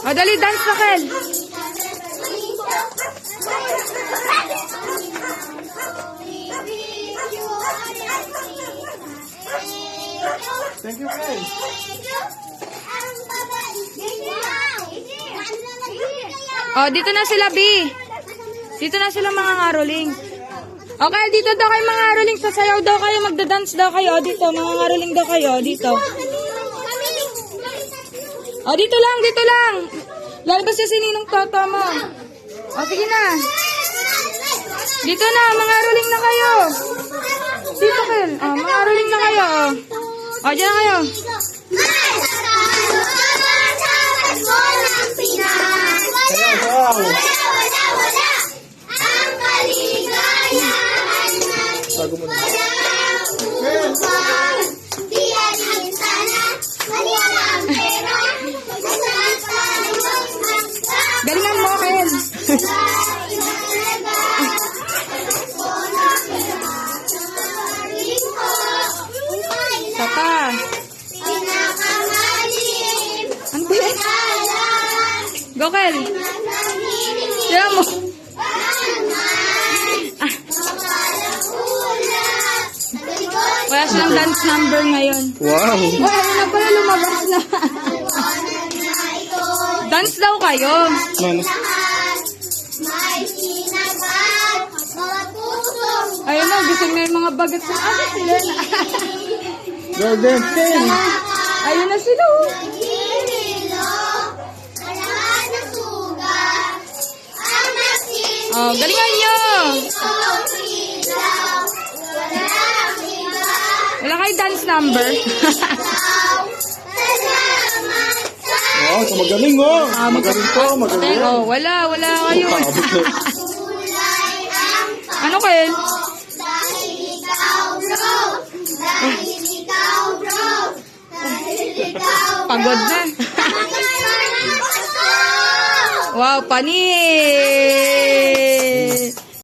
O, dali, dance na, Kel. Thank you, Kel. O, dito na sila, B. Dito na sila mga ngaroling. Okay, dito daw kayo mga ngaroling. Sasayaw daw kayo, magda-dance daw kayo. Dito, mga ngaroling daw kayo. Dito. O, dito lang, dito lang. Lalabas siya sininong toto mo. O, sige na. Dito na, mga ngaroling na kayo. Dito, Kel. O, mga ngaroling na kayo. O, dyan na kayo. Wow. Bago mo na. Galingan mo, Kel. Papa. Ano ba yan? Go, Kel. Siya mo. Ah. Wala silang dance number ngayon. Wow. Wala na pala, lumabas na. Dance daw kayo. Man. Ayun na, gising na yung mga bagat sa akin sila na. Go dancing. Ayun na sila. Oh, galingan nyo. Wala kayo dance number. Wow, so magaling oh. Magaling po, magaling. Oh, wala kayo. Paabot na. Ano kayo? Pagod na. Wow, panis!